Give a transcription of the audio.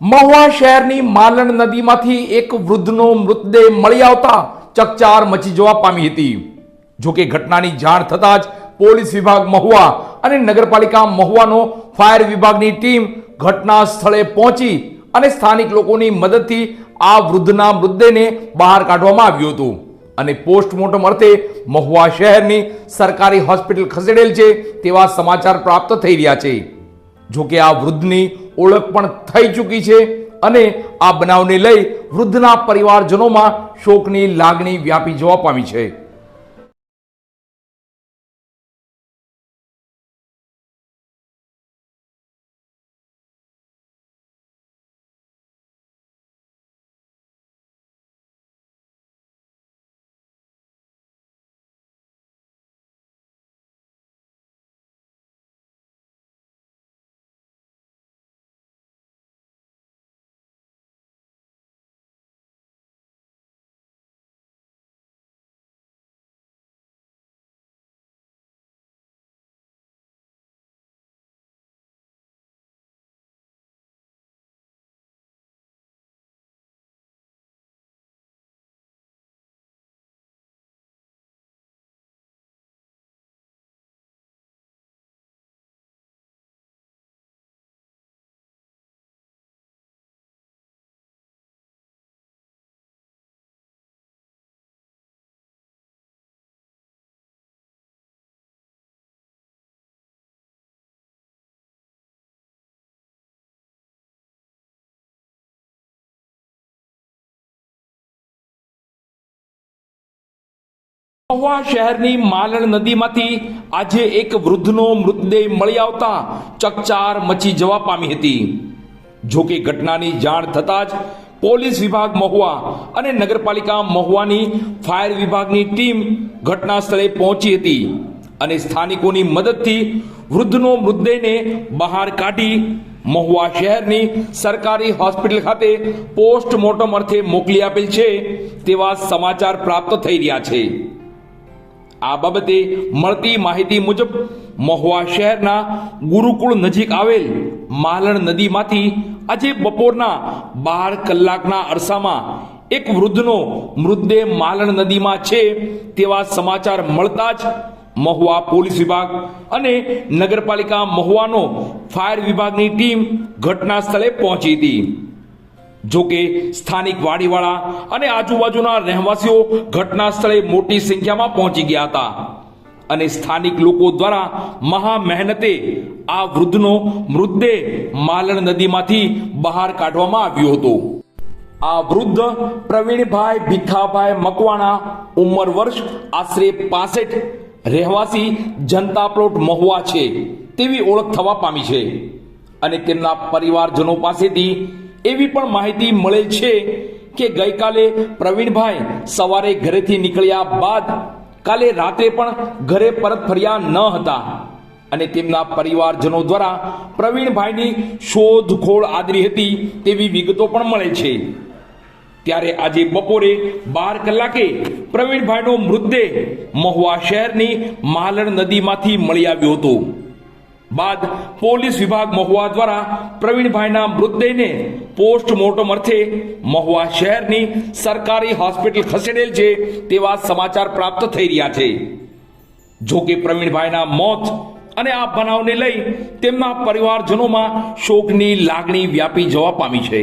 મહુવા શહેરની માલણ નદીમાંથી એક વૃદ્ધનો મૃતદેહ મળી આવતા ચકચાર મચી જવા પામી હતી। જોકે ઘટનાની જાણ થતાં જ પોલીસ વિભાગ મહુવા અને નગરપાલિકા મહુવાનો ફાયર વિભાગની ટીમ ઘટના સ્થળે પહોંચી અને સ્થાનિક લોકોની મદદથી આ વૃદ્ધના મૃતદેહને બહાર કાઢવામાં આવ્યો હતો અને પોસ્ટમોર્ટમ અર્થે મહુવા શહેરની સરકારી હોસ્પિટલ ખસેડેલ છે તેવા સમાચાર પ્રાપ્ત થઈ રહ્યા છે। જોકે આ વૃદ્ધની ઓળખ પણ થઈ ચૂકી છે અને આ બનાવને લઈ વૃદ્ધના પરિવારજનોમાં શોકની લાગણી વ્યાપી જવા પામી છે। મહુવા શહેરની માલણ નદીમાંથી આજે એક વૃદ્ધનો મૃતદેહ મળી આવતા ચકચાર મચી જવા પામી હતી। જોકે ઘટનાની જાણ થતાં જ પોલીસ વિભાગ મહુવા અને નગરપાલિકા મહુવાની ફાયર વિભાગની ટીમ ઘટના સ્થળે પહોંચી હતી અને સ્થાનિકોની મદદથી વૃદ્ધનો મૃતદેહને બહાર કાઢી મહુવા શહેરની સરકારી હોસ્પિટલ ખાતે પોસ્ટમોર્ટમ અર્થે મોકલી આપેલ છે તેવા સમાચાર પ્રાપ્ત થઈ રહ્યા છે। આ બાબતે મળતી માહિતી મુજબ મહુવા શહેરના ગુરુકુળ નજીક આવેલ માલણ નદીમાંથી આજે બપોરના 12 કલાકના અરસામાં એક વૃદ્ધનો મૃતદેહ માલણ નદીમાં છે તેવા સમાચાર મળતા જ મહુવા પોલીસ વિભાગ અને નગરપાલિકા મહુવાનો ફાયર વિભાગની ટીમ ઘટના સ્થળે પહોંચી હતી। જોકે સ્થાનિક વાડીવાળા અને આજુબાજુના રહેવાસીઓ ઘટના સ્થળે મોટી સંખ્યામાં પહોંચી ગયા હતા અને સ્થાનિક લોકો દ્વારા મહા મહેનતે આ વૃદ્ધનો મૃતદેહ માલણ નદીમાંથી બહાર કાઢવામાં આવ્યો હતો। આ વૃદ્ધ પ્રવીણભાઈ ભીખાભાઈ મકવાણા, ઉંમર વર્ષ આશરે 65, રહેવાસી જનતા પ્લોટ મહુવા છે તેવી ઓળખ થવા પામી છે અને તેમના પરિવારજનો પાસેથી એવી પણ માહિતી મળેલ છે કે ગઈકાલે પ્રવીણભાઈ સવારે ઘરેથી નીકળ્યા બાદ કાલે રાત્રે પણ ઘરે પરત ફર્યા ન હતા અને તેમના પરિવારજનો દ્વારા પ્રવીણભાઈની શોધખોળ આદરી હતી તેવી વિગતો પણ મળે છે। ત્યારે આજે બપોરે 12 કલાકે પ્રવીણભાઈનો મૃતદેહ મહુવા શહેરની માલણ નદીમાંથી મળી આવ્યો હતો। બાદ પોલીસ વિભાગ મહુવા દ્વારા પ્રવીણભાઈના મૃતદેહને પોસ્ટમોર્ટમ અર્થે મહુવા શહેરની સરકારી હોસ્પિટલ ખસેડેલ છે તેવા સમાચાર પ્રાપ્ત થઈ રહ્યા છે। જોકે પ્રવીણભાઈના મોત અને આ બનાવને લઈ તેમના પરિવારજનોમાં શોકની લાગણી વ્યાપી જવા પામી છે।